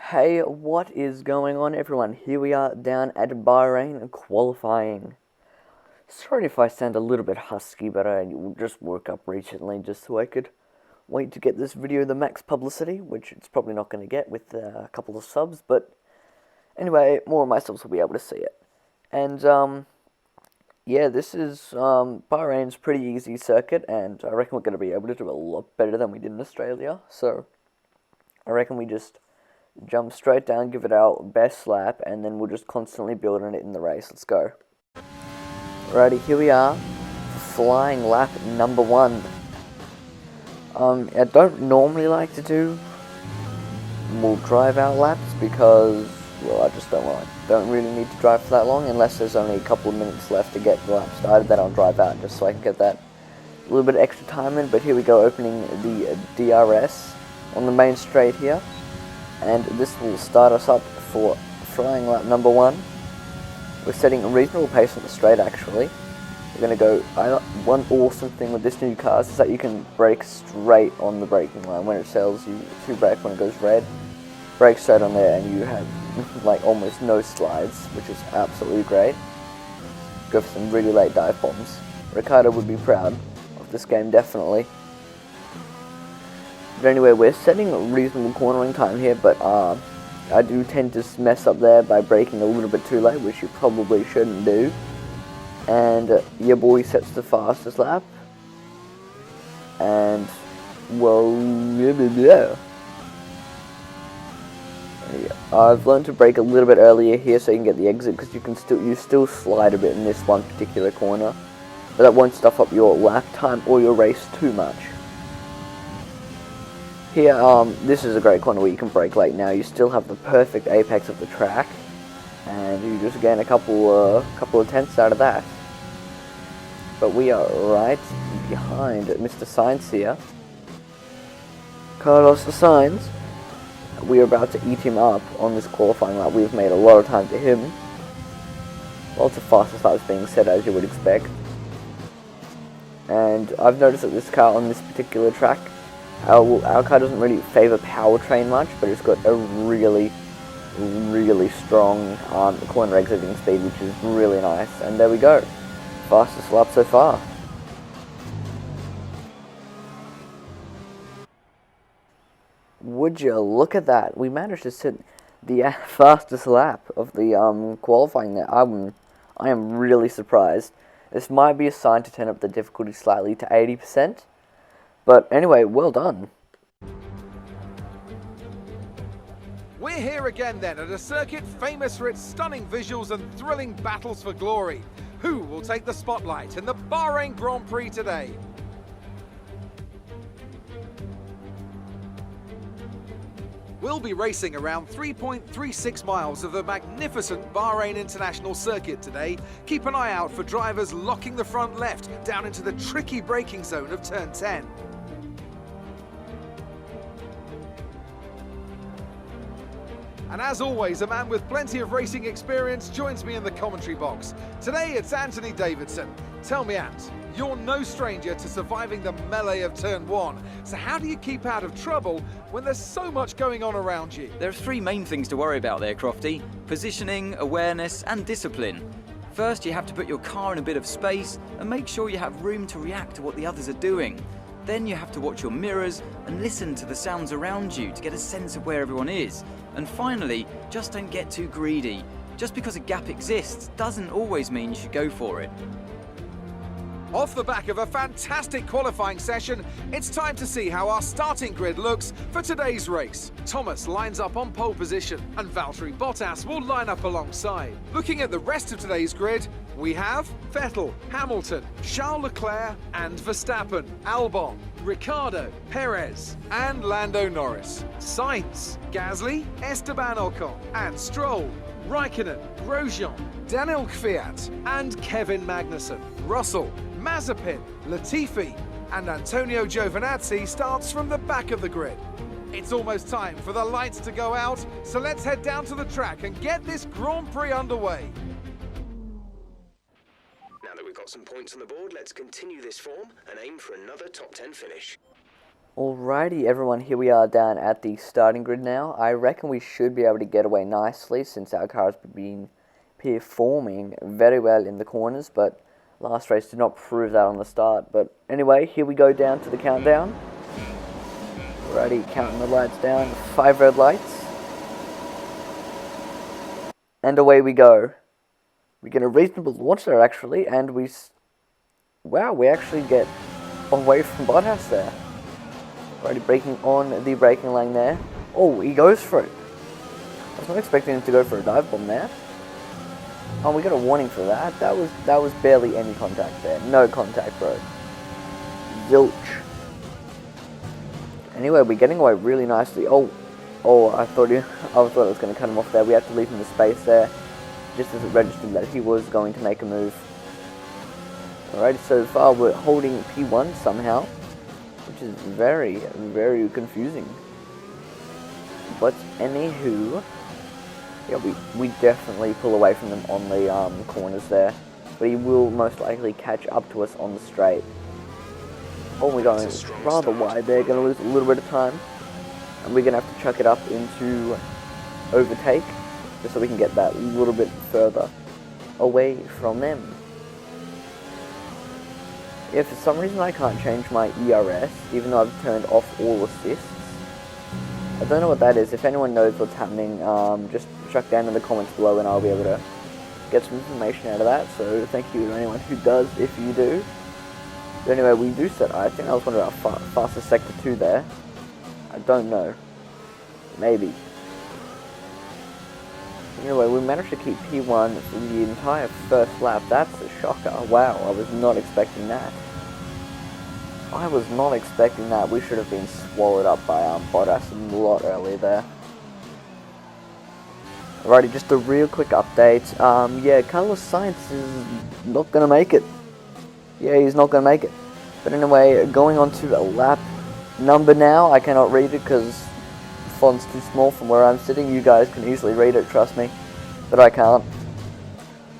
Hey, what is going on, everyone? Here we are down at Bahrain qualifying. Sorry if I sound a little bit husky, but I just woke up recently just so I could wait to get this video the max publicity, which it's probably not going to get with a couple of subs, but anyway, more of my subs will be able to see it. And, yeah, this is Bahrain's pretty easy circuit, and I reckon we're going to be able to do a lot better than we did in Australia, so I reckon we just jump straight down, give it our best lap, and then we'll just constantly build on it in the race. Let's go. Alrighty, here we are. Flying lap number 1. I don't normally like to do more drive out laps because, well, I just don't really need to drive for that long unless there's only a couple of minutes left to get the lap started. Then I'll drive out just so I can get that little bit of extra time in. But here we go, opening the DRS on the main straight here. And this will start us up for flying lap number 1. We're setting a reasonable pace on the straight, actually. We're going to go, one awesome thing with this new car is that you can brake straight on the braking line. When it tells you to brake when it goes red, brake straight on there and you have like almost no slides, which is absolutely great. Go for some really late dive bombs. Ricardo would be proud of this game, definitely. But anyway, we're setting a reasonable cornering time here, but I do tend to mess up there by braking a little bit too late, which you probably shouldn't do. And your boy sets the fastest lap. And, well, yeah. I've learned to brake a little bit earlier here so you can get the exit, because you still slide a bit in this one particular corner. But that won't stuff up your lap time or your race too much. Here, this is a great corner where you can brake late now. You still have the perfect apex of the track, and you just gain a couple of tenths out of that. But we are right behind Mr. Sainz here. Carlos Sainz. We are about to eat him up on this qualifying lap. We've made a lot of time to him. Lots of fastest laps being set, as you would expect. And I've noticed that this car on this particular track, our car doesn't really favour powertrain much, but it's got a really strong corner exiting speed, which is really nice. And there we go, fastest lap so far. Would you look at that? We managed to set the fastest lap of the qualifying there. I am really surprised. This might be a sign to turn up the difficulty slightly to 80%. But anyway, well done. We're here again then at a circuit famous for its stunning visuals and thrilling battles for glory. Who will take the spotlight in the Bahrain Grand Prix today? We'll be racing around 3.36 miles of the magnificent Bahrain International Circuit today. Keep an eye out for drivers locking the front left down into the tricky braking zone of turn 10. And as always, a man with plenty of racing experience joins me in the commentary box. Today it's Anthony Davidson. Tell me, Ant, you're no stranger to surviving the melee of turn 1. So how do you keep out of trouble when there's so much going on around you? There are 3 main things to worry about there, Crofty. Positioning, awareness and discipline. First, you have to put your car in a bit of space and make sure you have room to react to what the others are doing. Then you have to watch your mirrors and listen to the sounds around you to get a sense of where everyone is. And finally, just don't get too greedy. Just because a gap exists doesn't always mean you should go for it. Off the back of a fantastic qualifying session, it's time to see how our starting grid looks for today's race. Thomas lines up on pole position and Valtteri Bottas will line up alongside. Looking at the rest of today's grid, we have Vettel, Hamilton, Charles Leclerc and Verstappen, Albon, Ricciardo, Perez and Lando Norris, Sainz, Gasly, Esteban Ocon and Stroll, Raikkonen, Grosjean, Daniel Kvyat and Kevin Magnussen, Russell, Mazepin, Latifi and Antonio Giovinazzi starts from the back of the grid. It's almost time for the lights to go out, so let's head down to the track and get this Grand Prix underway. Now that we've got some points on the board, let's continue this form and aim for another top 10 finish. Alrighty everyone, here we are down at the starting grid now. I reckon we should be able to get away nicely since our car has been performing very well in the corners, but last race did not prove that on the start. But anyway, here we go down to the countdown. Alrighty, counting the lights down, 5 red lights. And away we go. We get a reasonable launch there actually, and we actually get away from Bottas there. Already breaking on the braking lane there. Oh, he goes for it. I was not expecting him to go for a dive bomb there. Oh, we got a warning for that. That was barely any contact there. No contact, bro. Zilch. Anyway, we're getting away really nicely. Oh, I thought I was going to cut him off there. We had to leave him the space there, just as it registered that he was going to make a move. Alright, so far we're holding P1 somehow, which is very, very confusing. But anywho, yeah, we definitely pull away from them on the corners there, but he will most likely catch up to us on the straight. Oh, we're going rather wide there, going to lose a little bit of time, and we're going to have to chuck it up into overtake, just so we can get that little bit further away from them. Yeah, for some reason I can't change my ERS, even though I've turned off all assists. I don't know what that is. If anyone knows what's happening, just chuck down in the comments below and I'll be able to get some information out of that. So thank you to anyone who does, if you do. But anyway, we do set, I think that was one of our fastest sector 2 there. I don't know. Maybe. Anyway, we managed to keep P1 for the entire first lap. That's a shocker. Wow, I was not expecting that. I was not expecting that. We should have been swallowed up by Bottas a lot earlier there. Alrighty, just a real quick update. Yeah, Carlos Sainz is not going to make it. Yeah, he's not going to make it. But anyway, going on to a lap number now. I cannot read it because the font's too small from where I'm sitting. You guys can easily read it, trust me. But I can't.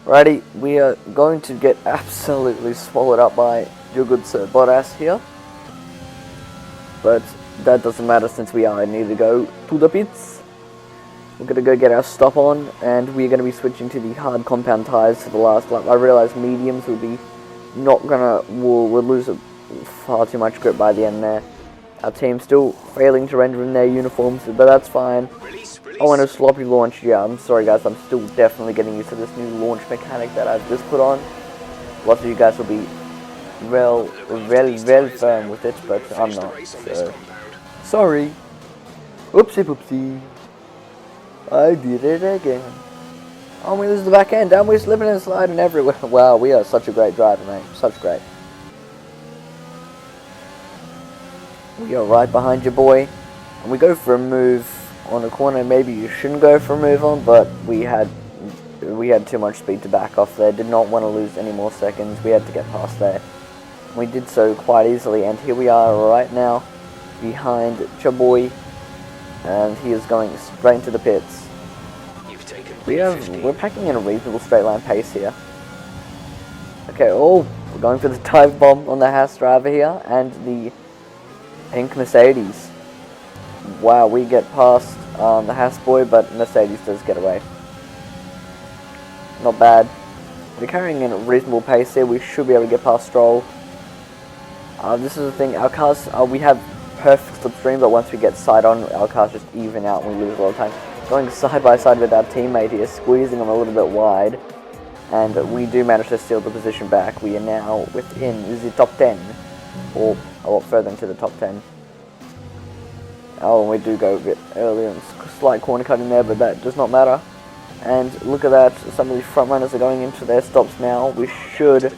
Alrighty, we are going to get absolutely swallowed up by your good Sir Bottas here. But that doesn't matter since we need to go to the pits. We're going to go get our stop on, and we're going to be switching to the hard compound tyres for the last lap. I realised mediums would be we'll lose far too much grip by the end there. Our team's still failing to render in their uniforms, but that's fine. Oh, and a sloppy launch. Yeah, I'm sorry guys, I'm still definitely getting used to this new launch mechanic that I've just put on. Lots of you guys will be well firm with it, but I'm not, so sorry. Oopsie poopsie. I did it again. Oh, we lose the back end, and we're slipping and sliding everywhere. Wow, we are such a great driver, mate. Such great. We are right behind your boy, and we go for a move on a corner. Maybe you shouldn't go for a move on, but we had too much speed to back off there. Did not want to lose any more seconds. We had to get past there. We did so quite easily, and here we are right now behind Chaboy, and he is going straight into the pits. We're packing in a reasonable straight line pace here. Okay, we're going for the dive bomb on the Haas driver here, and the pink Mercedes. Wow, we get past the Haas boy, but Mercedes does get away. Not bad. We're carrying in a reasonable pace here. We should be able to get past Stroll. This is the thing, our cars, we have perfect slipstream, but once we get side on, our cars just even out and we lose a lot of time. Going side by side with our teammate here, squeezing him a little bit wide, and we do manage to steal the position back. We are now within the top 10, or a lot further into the top 10. Oh, and we do go a bit earlier and slight corner cut in there, but that does not matter. And look at that, some of the front runners are going into their stops now. We should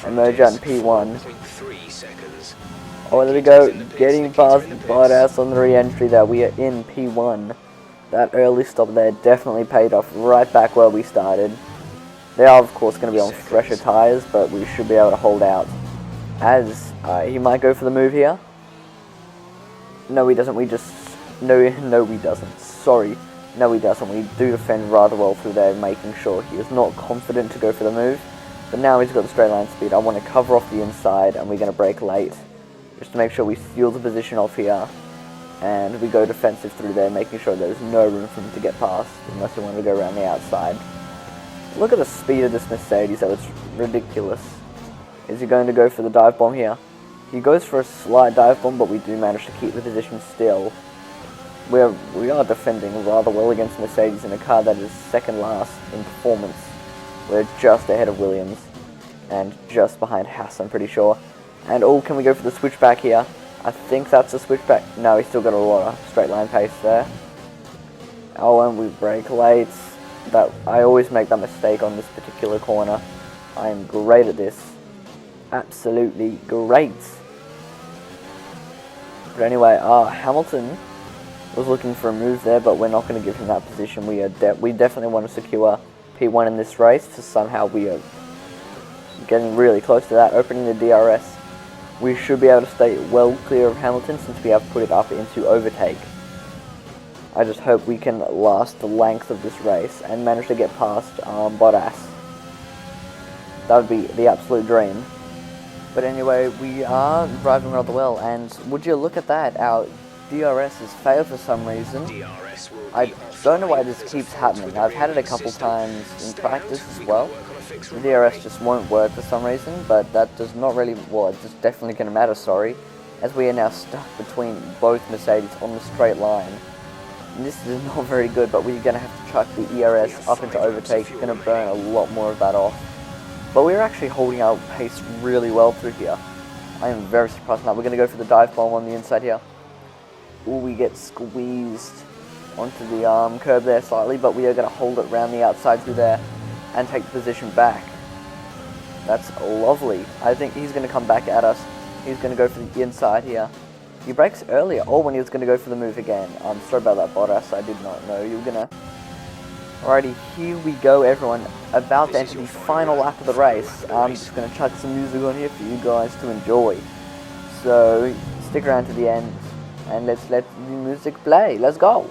emerge out in P1. Oh, there we go, getting past Bottas on the re-entry there. We are in P1. That early stop there definitely paid off right back where we started. They are, of course, going to be on fresher tyres, but we should be able to hold out. As he might go for the move here. No, he doesn't. No, he doesn't. Sorry. No, he doesn't. We do defend rather well through there, making sure he is not confident to go for the move. But now he's got the straight line speed. I want to cover off the inside, and we're going to brake late. just to make sure we seal the position off here. And we go defensive through there, making sure there's no room for him to get past, unless we want to go around the outside. Look at the speed of this Mercedes, though, it's ridiculous. Is he going to go for the dive bomb here? He goes for a slight dive bomb, but we do manage to keep the position still. We are defending rather well against Mercedes in a car that is second last in performance. We're just ahead of Williams, and just behind Haas, I'm pretty sure. And oh, can we go for the switchback here? I think that's a switchback. No, he's still got a lot of straight line pace there. Oh, and we brake late. I always make that mistake on this particular corner. I am great at this. Absolutely great. But anyway, Hamilton was looking for a move there, but we're not going to give him that position. We definitely want to secure P1 in this race, so somehow we are getting really close to that. Opening the DRS. We should be able to stay well clear of Hamilton since we have put it up into overtake. I just hope we can last the length of this race and manage to get past Bottas. That would be the absolute dream. But anyway, we are driving rather well, and would you look at that, our DRS has failed for some reason. I don't know why this keeps happening. I've had it a couple times in practice as well. The DRS just won't work for some reason, but that does not really, well, it's definitely going to matter, sorry, as we are now stuck between both Mercedes on the straight line. And this is not very good, but we're going to have to chuck the ERS up into overtake. We're going to burn a lot more of that off. But we're actually holding our pace really well through here. I am very surprised now. We're going to go for the dive bomb on the inside here. Ooh, we get squeezed onto the curb there slightly, but we are going to hold it around the outside through there and take the position back. That's lovely. I think he's going to come back at us. He's going to go for the inside here. He brakes earlier, or when he was going to go for the move again. Sorry about that, Bottas. I did not know you were going to. Alrighty, here we go, everyone. About to enter the final lap of the race. I'm just going to chuck some music on here for you guys to enjoy. So, stick around to the end, and let's let the music play. Let's go!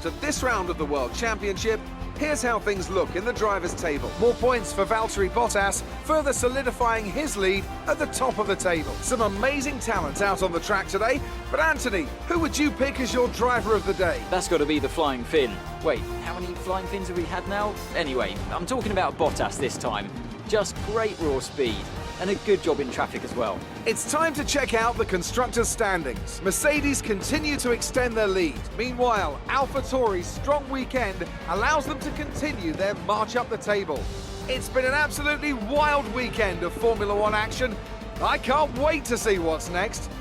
after this round of the World Championship, here's how things look in the drivers' table. More points for Valtteri Bottas, further solidifying his lead at the top of the table. Some amazing talent out on the track today, but Anthony, who would you pick as your driver of the day? That's got to be the Flying Finn. Wait, how many Flying Fins have we had now? Anyway, I'm talking about Bottas this time. Just great raw speed, and a good job in traffic as well. It's time to check out the constructors' standings. Mercedes continue to extend their lead. Meanwhile, AlphaTauri's strong weekend allows them to continue their march up the table. It's been an absolutely wild weekend of Formula One action. I can't wait to see what's next.